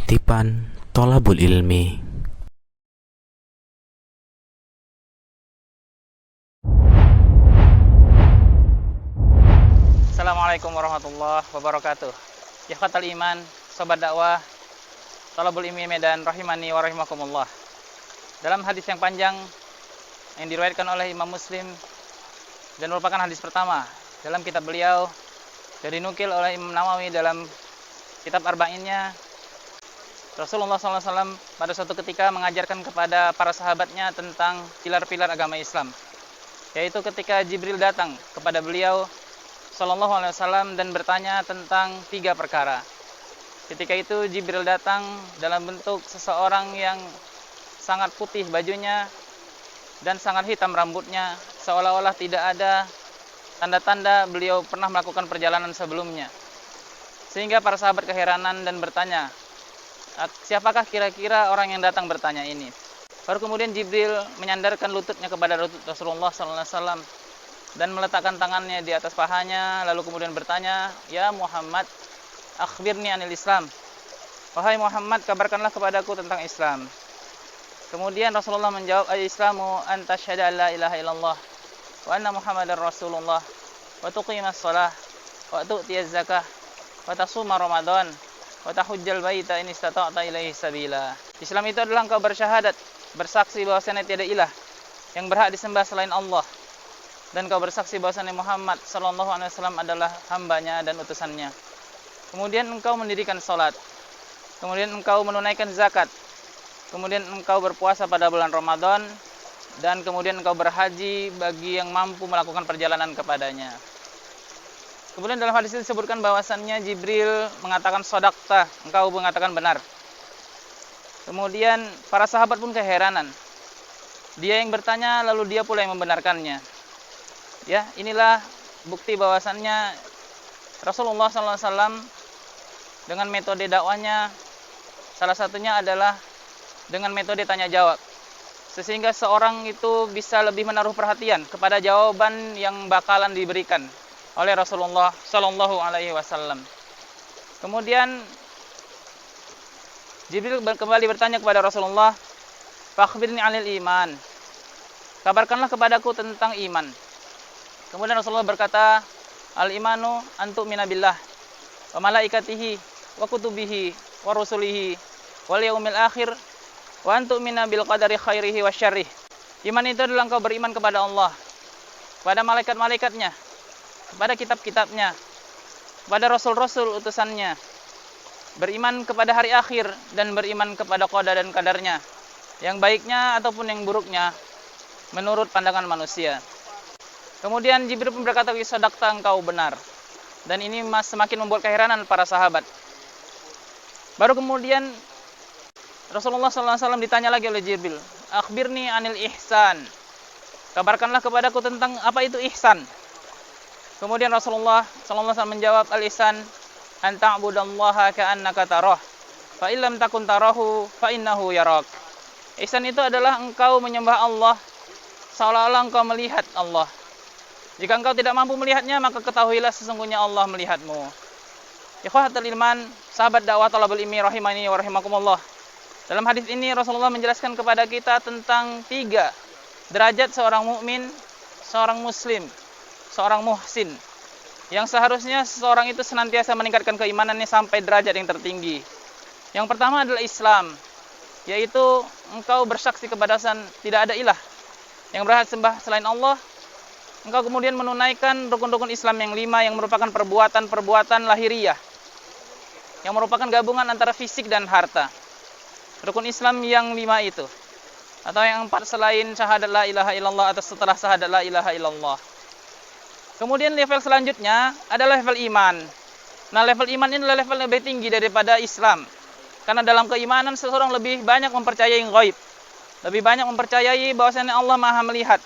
Kutipan Thalabul Ilmi. Assalamualaikum warahmatullahi wabarakatuh. Ikhwatal iman, sobat dakwah, Thalabul Ilmi Medan rahimani wa rahimakumullah. Dalam hadis yang panjang yang diriwayatkan oleh Imam Muslim dan merupakan hadis pertama dalam kitab beliau, dan dinukil oleh Imam Nawawi dalam kitab Arba'innya, Rasulullah SAW pada suatu ketika mengajarkan kepada para sahabatnya tentang pilar-pilar agama Islam, yaitu ketika Jibril datang kepada beliau Sallallahu Alaihi Wasallam dan bertanya tentang 3 perkara. Ketika itu Jibril datang dalam bentuk seseorang yang sangat putih bajunya dan sangat hitam rambutnya, seolah-olah tidak ada tanda-tanda beliau pernah melakukan perjalanan sebelumnya. Sehingga para sahabat keheranan dan bertanya, siapakah kira-kira orang yang datang bertanya ini? Baru kemudian Jibril menyandarkan lututnya kepada lutut Rasulullah SAW dan meletakkan tangannya di atas pahanya, lalu kemudian bertanya, "Ya Muhammad, akhbirni anil Islam." Wahai Muhammad, kabarkanlah kepadaku tentang Islam. Kemudian Rasulullah menjawab, "Al-Islamu an tasyhada la ilaha illallah wa anna Muhammadar Rasulullah wa tuqimas shalah wa tu'tiyaz zakah wa tasuma Ramadan wa tahujjal baita in istata'ta ilaihi sabila." Islam itu adalah engkau bersyahadat, bersaksi bahwasanya tiada ilah yang berhak disembah selain Allah, dan engkau bersaksi bahwasanya Muhammad sallallahu alaihi wasallam adalah hambanya dan utusannya. Kemudian engkau mendirikan salat. Kemudian engkau menunaikan zakat. Kemudian engkau berpuasa pada bulan Ramadan, dan kemudian engkau berhaji bagi yang mampu melakukan perjalanan kepadanya. Kemudian dalam hadis itu disebutkan bahwasannya Jibril mengatakan shadaqta, engkau mengatakan benar. Kemudian para sahabat pun keheranan. Dia yang bertanya lalu dia pula yang membenarkannya. Ya, inilah bukti bahwasannya Rasulullah SAW dengan metode dakwahnya salah satunya adalah dengan metode tanya jawab. Sehingga seorang itu bisa lebih menaruh perhatian kepada jawaban yang bakalan diberikan oleh Rasulullah Sallallahu Alaihi Wasallam. Kemudian Jibril kembali bertanya kepada Rasulullah, "Fakhbirni 'anil iman." Kabarkanlah kepadaku tentang iman. Kemudian Rasulullah berkata, "Al-imanu an tu'mina billah wa malaikatihi wa kutubihi wa rusulihi wal yaumil akhir wa an tu'mina bil qadari khairihi wa syarrih." Iman itu adalah engkau beriman kepada Allah, kepada malaikat-malaikatnya, kepada kitab-kitabnya, kepada rasul-rasul utusannya, beriman kepada hari akhir, dan beriman kepada qada dan kadarnya, yang baiknya ataupun yang buruknya menurut pandangan manusia. Kemudian Jibril pun berkata, "Shadaqta, engkau benar." Dan ini semakin membuat keheranan para sahabat. Baru kemudian Rasulullah SAW ditanya lagi oleh Jibril, "Akhbirni anil ihsan." Kabarkanlah kepadaku tentang apa itu ihsan. Kemudian Rasulullah SAW menjawab, "Al-ihsan an ta'budallaha ka'annaka tarah, fa illam takun tarahu fa innahu yarak." Ihsan itu adalah engkau menyembah Allah seolah-olah engkau melihat Allah. Jika engkau tidak mampu melihatnya, maka ketahuilah sesungguhnya Allah melihatmu. Ikhwatul iman, sahabat dakwah Thalabul Ilmi rahimani wa rahimakumullah. Dalam hadis ini Rasulullah menjelaskan kepada kita tentang 3 derajat seorang mukmin, seorang muslim, seorang muhsin, yang seharusnya seseorang itu senantiasa meningkatkan keimanannya sampai derajat yang tertinggi. Yang pertama adalah Islam, yaitu engkau bersaksi kepada tidak ada ilah yang berhak sembah selain Allah. Engkau kemudian menunaikan rukun-rukun Islam yang 5 yang merupakan perbuatan-perbuatan lahiriah, yang merupakan gabungan antara fisik dan harta. Rukun Islam yang 5 itu, atau yang 4 selain syahadat la ilaha illallah atau setelah syahadat la ilaha illallah. Kemudian level selanjutnya adalah level iman. Nah, level iman ini adalah level lebih tinggi daripada Islam. Karena dalam keimanan seseorang lebih banyak mempercayai ghaib, lebih banyak mempercayai bahwasanya Allah Maha melihat.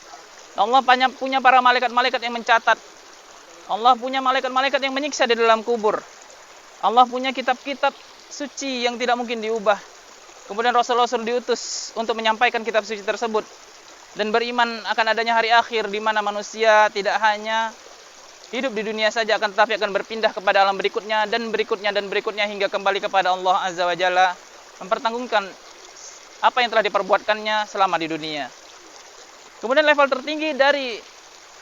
Allah punya para malaikat-malaikat yang mencatat. Allah punya malaikat-malaikat yang menyiksa di dalam kubur. Allah punya kitab-kitab suci yang tidak mungkin diubah. Kemudian Rasulullah diutus untuk menyampaikan kitab suci tersebut, dan beriman akan adanya hari akhir di mana manusia tidak hanya hidup di dunia saja, akan tetapi akan berpindah kepada alam berikutnya dan berikutnya dan berikutnya hingga kembali kepada Allah Azza wa Jalla mempertanggungjawabkan apa yang telah diperbuatkannya selama di dunia. Kemudian level tertinggi dari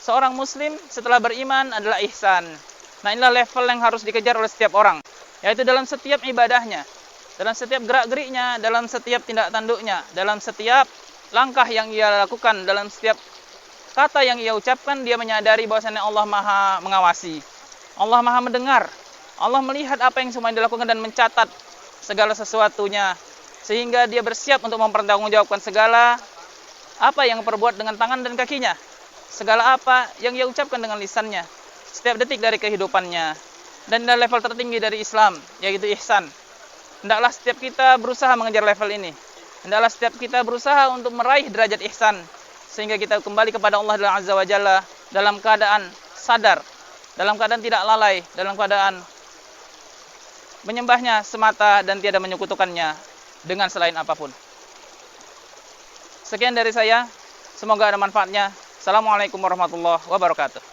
seorang muslim setelah beriman adalah ihsan. Nah, inilah level yang harus dikejar oleh setiap orang, yaitu dalam setiap ibadahnya, dalam setiap gerak-geriknya, dalam setiap tindak tanduknya, dalam setiap langkah yang ia lakukan, dalam setiap kata yang ia ucapkan, dia menyadari bahwasanya Allah Maha mengawasi, Allah Maha mendengar, Allah melihat apa yang semua dilakukan dan mencatat segala sesuatunya, sehingga dia bersiap untuk mempertanggungjawabkan segala apa yang perbuat dengan tangan dan kakinya, segala apa yang ia ucapkan dengan lisannya, setiap detik dari kehidupannya. Dan level tertinggi dari Islam, yaitu ihsan. Hendaklah setiap kita berusaha mengejar level ini. Hendaklah setiap kita berusaha untuk meraih derajat ihsan, sehingga kita kembali kepada Allah Azza wa Jalla dalam keadaan sadar, dalam keadaan tidak lalai, dalam keadaan menyembahnya semata dan tiada menyekutukannya dengan selain apapun. Sekian dari saya, semoga ada manfaatnya. Assalamualaikum warahmatullahi wabarakatuh.